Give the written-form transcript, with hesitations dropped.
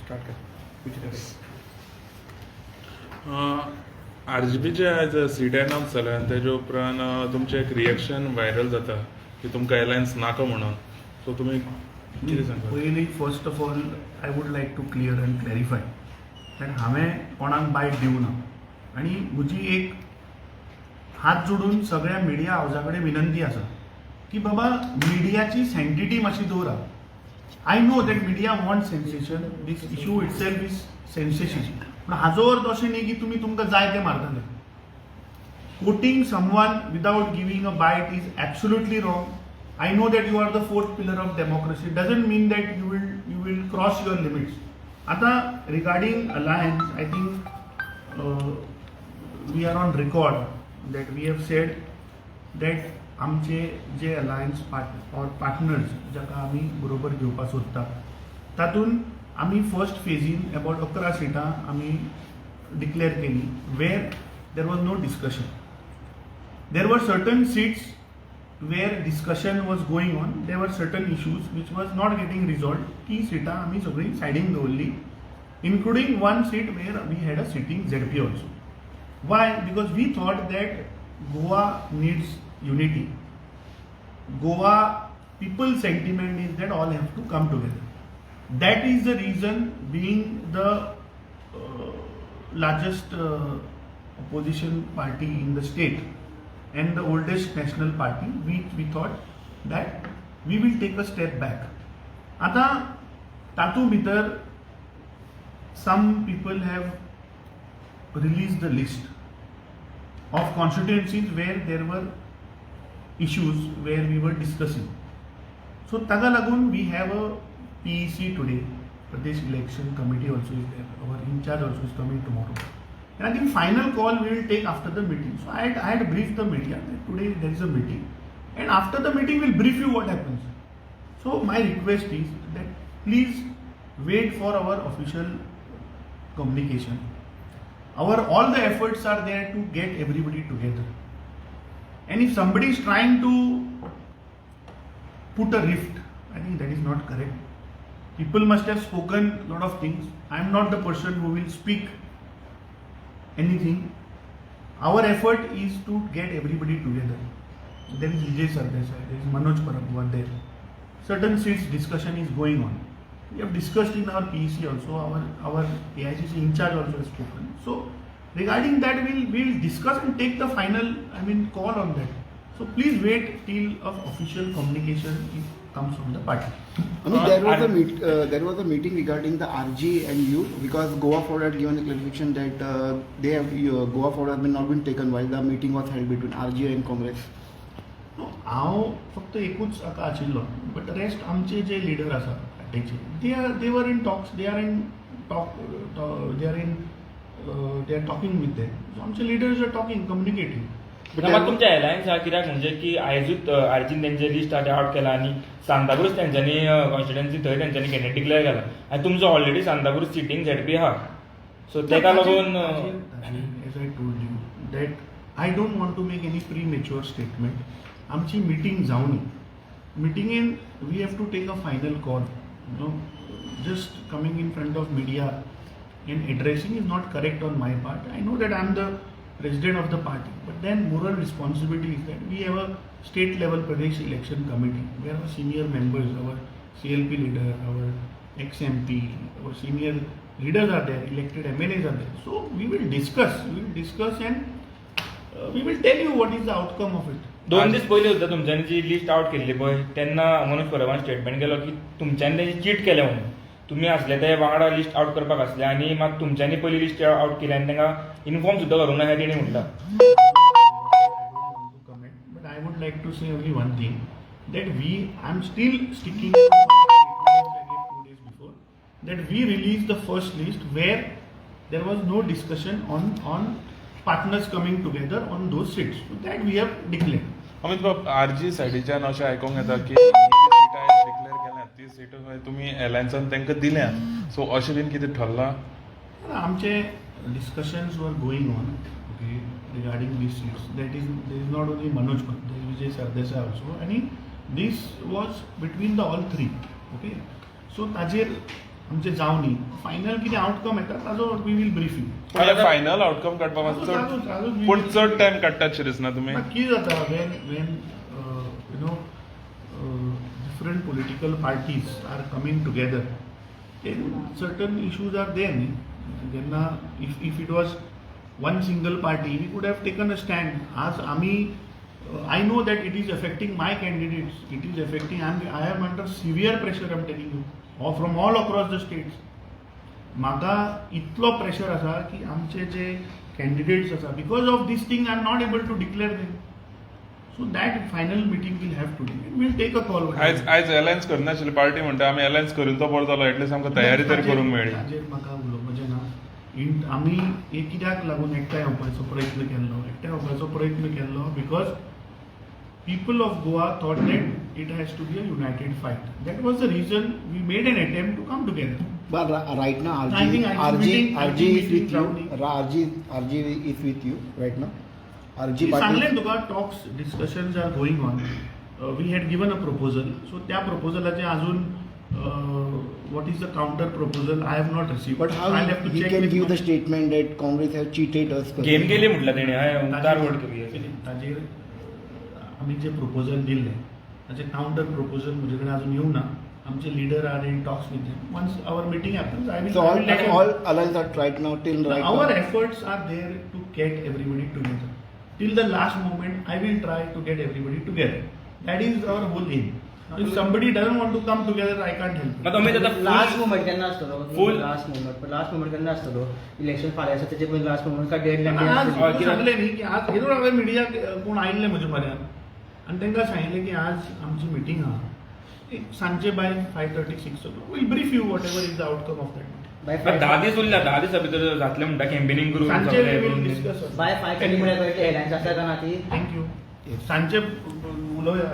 Start कर कुछ आरजीबीचे आज सीट अनाउन्स जालें आनी तेजे उपरांत तुमचें एक रिएक्शन व्हायरल जाता की तुमकां एलायन्स नाका म्हणून सो तुमी कितें सांगता? पयलीं first of all I would like to clear and clarify that हांवें कोणाक बायट दिवना आनी म्हजी एक हात जोडून सगळ्या मिडिया हावजा कडेन विनंती आसा की बाबा मिडियाची सँटिटी मातशी दवरा. I know that media want sensation, these issue itself is sensation, पूण हाजो अर्थ अशें न्ही की तुमी तुमकां जाय तें मारतले. Quoting someone without giving a bite is absolutely wrong. I know that you are the fourth pillar of democracy. It doesn't mean that you will cross your limits. आता regarding alliance, I think we are on record that we have said that आमचे जे alliance partners जाका आमी बरोबर घेवपाक सोदता तातून आमी first फेजीन about 11 सिटां आमी डिक्लेअर केली where there was no discussion. There were certain seats where discussion was going on, there were certain issues which was not getting resolved. ती सिटां आमी सगळीं सायडीन दवरली, including one seat where we had a sitting ZP also. Why? Because we thought that Goa needs unity. Goa people's sentiment is that all have to come together. That is the reason, being the largest opposition party in the state and the oldest national party, we thought that we will take a step back. आता तातूंत भितर some people have released the list of constituencies where there were issues where we were discussing. So ताका लागून we have a PEC today, Pradesh Election Committee also is there. Our in charge also is coming tomorrow. And I think final call we will take after the meeting. So I had briefed the media that today there is a meeting, and after the meeting we'll brief you what happens. So my request is that please wait for our official communication. All the efforts are there to get everybody together. And if somebody is trying to put a rift, I think that is not correct. People must have spoken a lot of things. I am not the person who will speak anything. Our effort is to get everybody together. There is Vijay Sardesai, there is Manoj Parab there. Certain seats discussion is going on. We have discussed in our PEC also, our AICC in charge also has spoken. So regarding that we'll discuss and take the final call on that. So please wait till official communication comes from the party. There was a meeting regarding the RG and you, because Goa Forward had given a clarification that Goa Forward has not been taken while the meeting was held between RG and Congress. No, हांव फक्त एकूच हाका आशिल्लो, but rest आमचे जे leader आसा पार्टीचे they were in talks, they are talking with them. So आमचे leaders are talking, communicating. मात तुमच्या एलायन्सा कित्याक म्हणजे की आयजूच आर्जीन तेंचे लिस्ट आउट केला आनी सांताक्रूज तेंच्यांनी कॉन्स्टिट्युएन्सी थंय तेंच्यांनी कॅन्डिडेट डिक्लेअर केला आनी तुमचो ऑलरेडी सांताक्रूज सिटींग ZP आहा, सो तेका लागून as I told you that I don't want to make any premature statement. आमची मिटींग जावनी, मिटींगेन we have to take a final call. Just coming in front of media and addressing is not correct on my part. I know that I am the president of the party, but then moral responsibility is that we have a state level Pradesh Election Committee where our senior members, our CLP leader, our ex-MP, our senior leaders are there, elected MLAs are there. So we will discuss and we will tell you what is the outcome of it. 2 दीस पयलीं सुद्दां तुमच्यांनी जी list out केल्ली पळय तेन्ना Manoj परबान statement केलो की तुमच्यांनी तेजी cheat केलें म्हणून. तुम्ही असले ते वांगडा लिस्ट आउट करपाक आसले आनी मात तुमच्यांनी पयली लिस्ट आउट केली आनी तांकां इन्फॉर्म सुद्दां करूंक ना हें तेणी म्हणटा. But I would like to say only one thing, that I'm still sticking to the statement I gave 2 days before, that we released the first list where there was no discussion on partners coming together on those seats. So that we have declared. Amit बाब, RG सायडीच्यान अशें आयकूंक येता की सिटां declare केल्यात ती सिटां तुमी एलायन्सान तांकां दिल्या, सो अशें बीन कितें ठरलां? आमचे discussions were going on regarding these seats. There is not only Manoj, there is Vijay Sardesai also, and this was between the all three. Okay, so ताजेर आमचे जावनी फायनल कितें आउटकम येता ताजो we will brief you. Final outcome काडपा मातसो चड पूण चड टायम काडटात अशें दिसना तुमी. कितें जाता when you know different political parties are coming together, then certain issues are there. Then if it was one single party, we could have taken a stand. As I know that it is affecting my candidates. It is affecting. I am under severe pressure. I am telling you, from all across the states. म्हाका इतलो pressure आसा की आमचे जे candidates आसा because of this thing I am not able to declare them. So that final meeting will have to will take a call. आयज alliance करनाशिल्ली party म्हणटा आमी अलायन्स करून तो बरो जालो एटलीस्ट आमकां तयारी तरी करूंक मेळ्ळी. हाजेर म्हाका उलोवपाचें ना. आमी एक कित्याक लागून एकठांय येवपाचो प्रयत्न केल्लो because people of Goa thought that it has to be a united fight. That was the reason we made an attempt to come together. But right now, I think RG is with you. Rowdy. RG is with you right now. RG सांगले party. तुका talks, discussions are going on. We had given a proposal. So त्या proposalaचे अजून what is the counter proposal? I have not received. But how I'll have to he check can with give my- the statement that Congress have cheated us? Game केली म्हटलं तेणे हय उतार vote केली. ताजेर आमी जे प्रपोजल दिल्ले ताचे काउंटर प्रपोजल म्हजे कडेन अजून येवं ना. आमचे leader are in talks with them. Once our meeting happens I So will all alliance are right now till right our now. efforts are there to get everybody together. Till the last moment, I will try to get everybody together. That is our whole aim. If somebody doesn't want to come together, I can't help. मग तुम्ही आता last moment केन्ना आसतलो Full- last moment केन्ना आसतलो election फाल्यां आसा तेचे पयलीं लास्ट मोमेंट काय डेडलायन आज आसतली? तूं सांगलें न्ही की आज येदो हांवें मिडियाक कोण आयिल्ले म्हज्या म्हऱ्यान आनी तांकां सांगिल्लें की आज आमची मिटींग आहा सांजचे bye 5:30 6 o'clock. We'll brief you whatever is the outcome of that meeting. बाय पण 10 दीस उरल्या 10 दिसा भितर जातलें म्हणटा कॅम्पेनिंग करून सांजचे सगळें we will करून. discuss. बाय 5:30 म्हळ्यार हेडलायन्स आसता का ना ती? Thank you. सांजचे उलोवया.